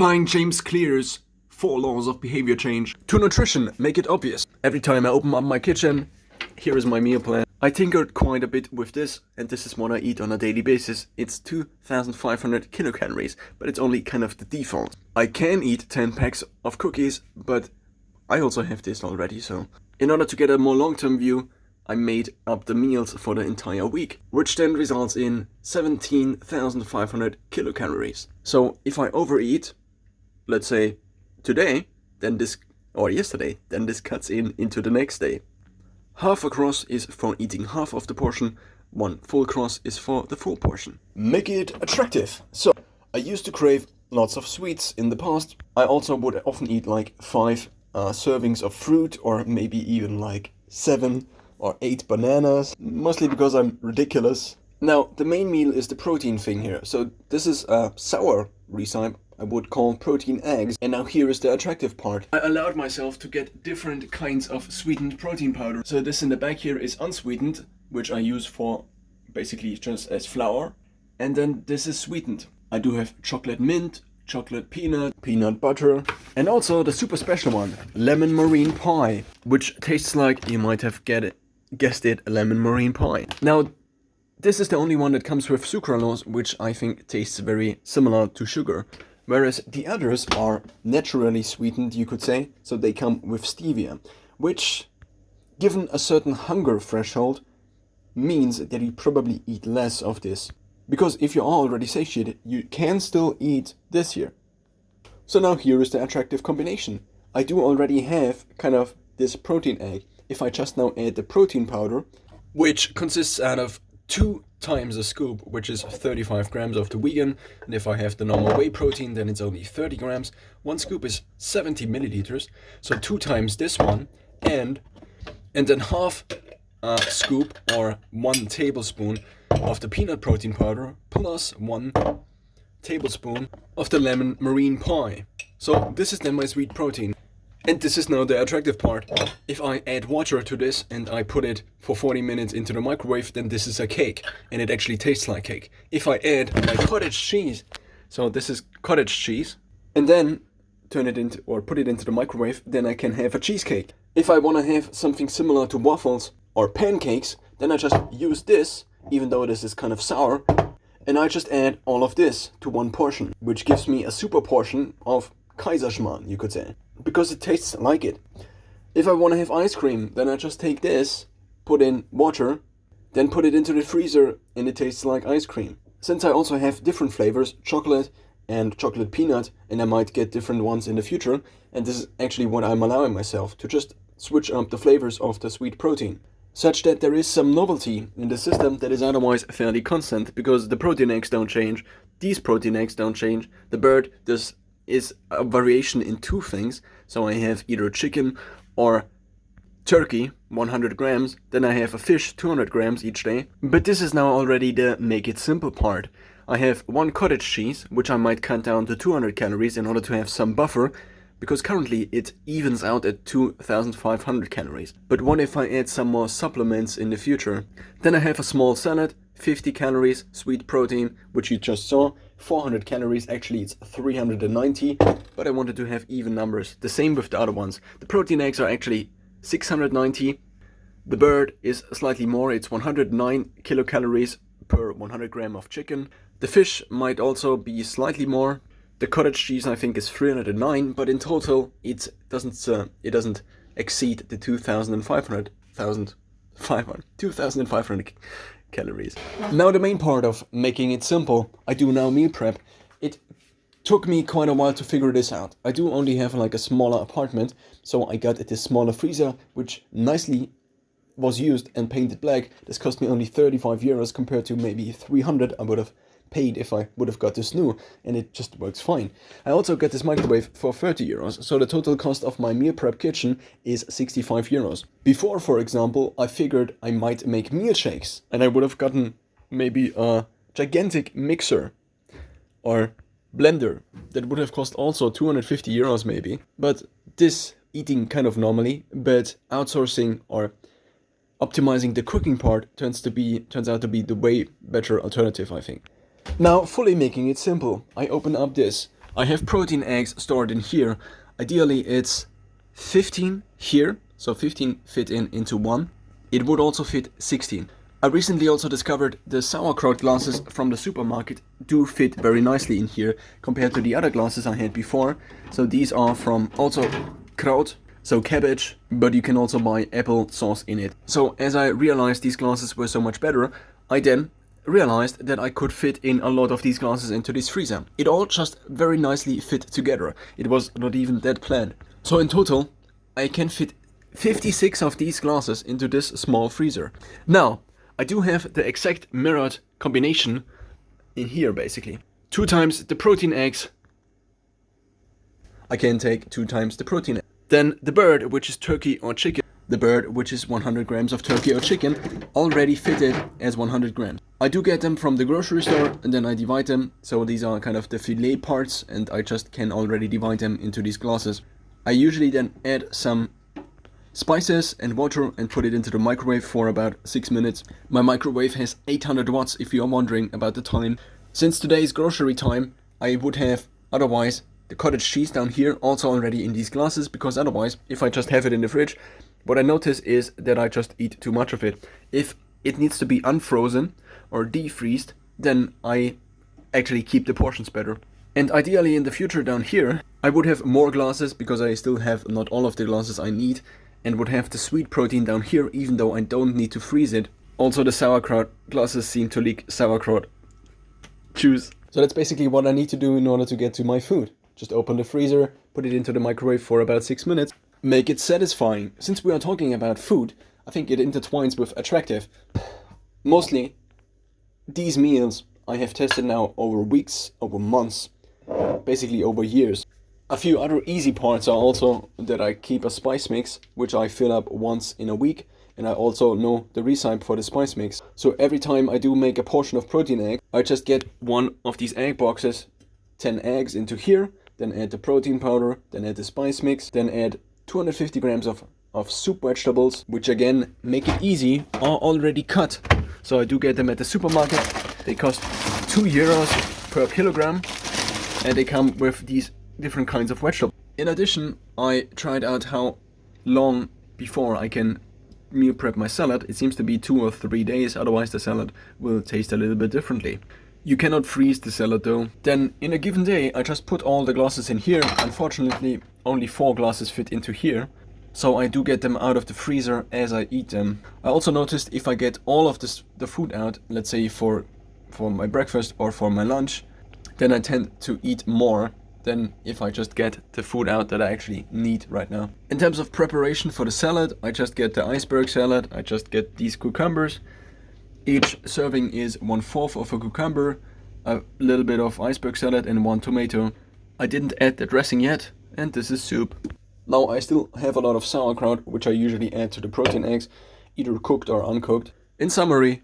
Applying James Clear's 4 laws of behavior change to nutrition make it obvious. Every time I open up my kitchen, here is my meal plan. I tinkered quite a bit with this, and this is what I eat on a daily basis. It's 2,500 kilocalories, but it's only kind of the default. I can eat 10 packs of cookies, but I also have this already, so in order to get a more long-term view, I made up the meals for the entire week, which then results in 17,500 kilocalories. So if I overeat, let's say today, then this, or yesterday, then this cuts into the next day. Half a cross is for eating half of the portion, 1 full cross is for the full portion. Make it attractive. So I used to crave lots of sweets in the past. I also would often eat like 5 servings of fruit, or maybe even like 7 or 8 bananas, mostly because I'm ridiculous. Now, the main meal is the protein thing here. So this is a sour recipe I would call protein eggs. And now here is the attractive part. I allowed myself to get different kinds of sweetened protein powder. So this in the back here is unsweetened, which I use for basically just as flour. And then this is sweetened. I do have chocolate mint, chocolate peanut, peanut butter, and also the super special one, lemon meringue pie, which tastes like, you might have guessed it, a lemon meringue pie. Now, this is the only one that comes with sucralose, which I think tastes very similar to sugar. Whereas the others are naturally sweetened, you could say, so they come with stevia, which, given a certain hunger threshold, means that you probably eat less of this. Because if you're already satiated, you can still eat this here. So now here is the attractive combination. I do already have kind of this protein egg. If I just now add the protein powder, which consists out of 2 times a scoop, which is 35 grams of the vegan, and if I have the normal whey protein, then it's only 30 grams. 1 scoop is 70 milliliters, so 2 times this one, and then half a scoop or 1 tablespoon of the peanut protein powder plus 1 tablespoon of the lemon meringue pie. So this is then my sweet protein. And this is now the attractive part. If I add water to this and I put it for 40 minutes into the microwave, then this is a cake, and it actually tastes like cake. If I add my cottage cheese, so this is cottage cheese, and then turn it into, or put it into the microwave, then I can have a cheesecake. If I want to have something similar to waffles or pancakes, then I just use this, even though this is kind of sour, and I just add all of this to 1 portion, which gives me a super portion of Kaiserschmarrn, you could say, because it tastes like it. If I want to have ice cream, then I just take this, put in water, then put it into the freezer, and it tastes like ice cream. Since I also have different flavors, chocolate and chocolate peanut, and I might get different ones in the future, and this is actually what I'm allowing myself, to just switch up the flavors of the sweet protein, such that there is some novelty in the system that is otherwise fairly constant, because the protein eggs don't change, these protein eggs don't change, the bird is a variation in 2 things. So I have either chicken or turkey, 100 grams, then I have a fish, 200 grams each day. But this is now already the make it simple part. I have 1 cottage cheese, which I might cut down to 200 calories in order to have some buffer, because currently it evens out at 2,500 calories. But what if I add some more supplements in the future? Then I have a small salad, 50 calories, sweet protein, which you just saw, 400 calories, actually it's 390, but I wanted to have even numbers. The same with the other ones. The protein eggs are actually 690, the bird is slightly more, it's 109 kilocalories per 100 gram of chicken. The fish might also be slightly more. The cottage cheese I think is 309, but in total it doesn't exceed the 2,500 calories. Now the main part of making it simple. I do now meal prep. It took me quite a while to figure this out. I do only have like a smaller apartment, so I got this smaller freezer, which nicely was used and painted black. This cost me only 35 euros compared to maybe 300 I would have paid if I would have got this new, and it just works fine. I also got this microwave for 30 euros, so the total cost of my meal prep kitchen is 65 euros. Before, for example, I figured I might make milkshakes, and I would have gotten maybe a gigantic mixer or blender that would have cost also 250 euros maybe. But this eating kind of normally, but outsourcing or optimizing the cooking part turns out to be the way better alternative, I think. Now, fully making it simple, I open up this. I have protein eggs stored in here. Ideally it's 15 here, so 15 fit into one. It would also fit 16. I recently also discovered the sauerkraut glasses from the supermarket do fit very nicely in here compared to the other glasses I had before. So these are from also Kraut, so cabbage, but you can also buy apple sauce in it. So as I realized these glasses were so much better, I then realized that I could fit in a lot of these glasses into this freezer. It all just very nicely fit together. It was not even that planned. So in total, I can fit 56 of these glasses into this small freezer. Now, I do have the exact mirrored combination in here basically. 2 times the protein eggs. I can take 2 times the protein eggs. Then the bird, which is turkey or chicken. The bird, which is 100 grams of turkey or chicken, already fitted as 100 grams. I do get them from the grocery store and then I divide them. So these are kind of the fillet parts and I just can already divide them into these glasses. I usually then add some spices and water and put it into the microwave for about 6 minutes. My microwave has 800 watts if you are wondering about the time. Since today is grocery time, I would have otherwise the cottage cheese down here also already in these glasses, because otherwise if I just have it in the fridge, what I notice is that I just eat too much of it. If it needs to be unfrozen or defreezed, then I actually keep the portions better. And ideally in the future down here, I would have more glasses because I still have not all of the glasses I need, and would have the sweet protein down here even though I don't need to freeze it. Also the sauerkraut glasses seem to leak sauerkraut juice. So that's basically what I need to do in order to get to my food. Just open the freezer, put it into the microwave for about 6 minutes. Make it satisfying. Since we are talking about food, I think it intertwines with attractive. Mostly, these meals I have tested now over weeks, over months, basically over years. A few other easy parts are also that I keep a spice mix, which I fill up once in a week, and I also know the recipe for the spice mix. So every time I do make a portion of protein egg, I just get one of these egg boxes, 10 eggs into here, then add the protein powder, then add the spice mix, then add 250 grams of soup vegetables, which again make it easy, are already cut. So I do get them at the supermarket. They cost €2 per kilogram and they come with these different kinds of vegetables. In addition, I tried out how long before I can meal prep my salad. It seems to be 2 or 3 days, otherwise the salad will taste a little bit differently. You cannot freeze the salad though. Then in a given day I just put all the glasses in here. Unfortunately only 4 glasses fit into here, so I do get them out of the freezer as I eat them. I also noticed if I get all of the food out, let's say for my breakfast or for my lunch, then I tend to eat more than if I just get the food out that I actually need right now. In terms of preparation for the salad, I just get the iceberg salad. I just get these cucumbers. Each serving is 1/4 of a cucumber, a little bit of iceberg salad and 1 tomato. I didn't add the dressing yet, and this is soup. Now I still have a lot of sauerkraut, which I usually add to the protein eggs, either cooked or uncooked. In summary,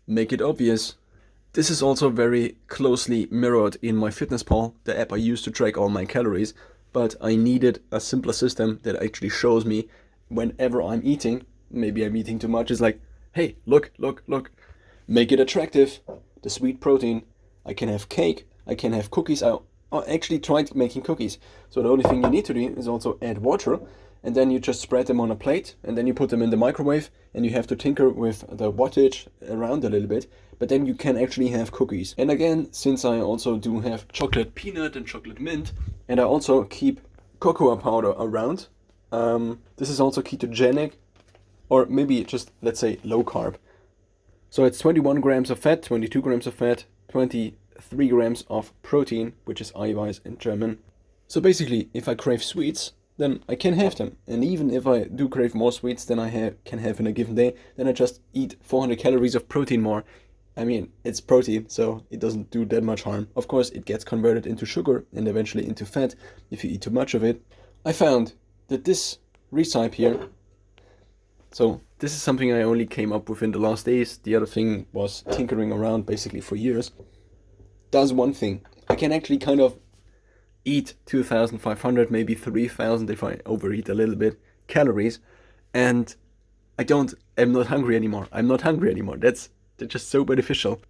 make it obvious. This is also very closely mirrored in MyFitnessPal, the app I use to track all my calories, but I needed a simpler system that actually shows me whenever I'm eating. Maybe I'm eating too much. It's like, hey, look. Make it attractive. The sweet protein. I can have cake. I can have cookies. I actually tried making cookies. So the only thing you need to do is also add water, and then you just spread them on a plate, and then you put them in the microwave, and you have to tinker with the wattage around a little bit, but then you can actually have cookies. And again, since I also do have chocolate peanut and chocolate mint, and I also keep cocoa powder around, this is also ketogenic, or maybe just, let's say, low carb. So it's 21 grams of fat, 22 grams of fat, 23 grams of protein, which is Eiweiß in German. So basically, if I crave sweets, then I can have them. And even if I do crave more sweets than I can have in a given day, then I just eat 400 calories of protein more. I mean, it's protein, so it doesn't do that much harm. Of course, it gets converted into sugar and eventually into fat if you eat too much of it. I found that this recipe here, so this is something I only came up with in the last days. The other thing was tinkering around basically for years. Does one thing. I can actually kind of eat 2,500, maybe 3,000 if I overeat a little bit, calories, and I'm not hungry anymore. That's just so beneficial.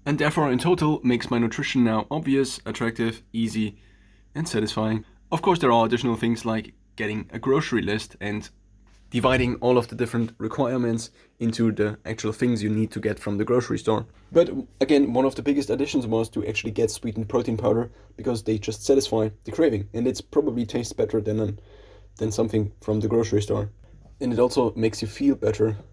And therefore in total makes my nutrition now obvious, attractive, easy, and satisfying. Of course, there are additional things like getting a grocery list and dividing all of the different requirements into the actual things you need to get from the grocery store. But again, one of the biggest additions was to actually get sweetened protein powder, because they just satisfy the craving, and it's probably tastes better than something from the grocery store. And it also makes you feel better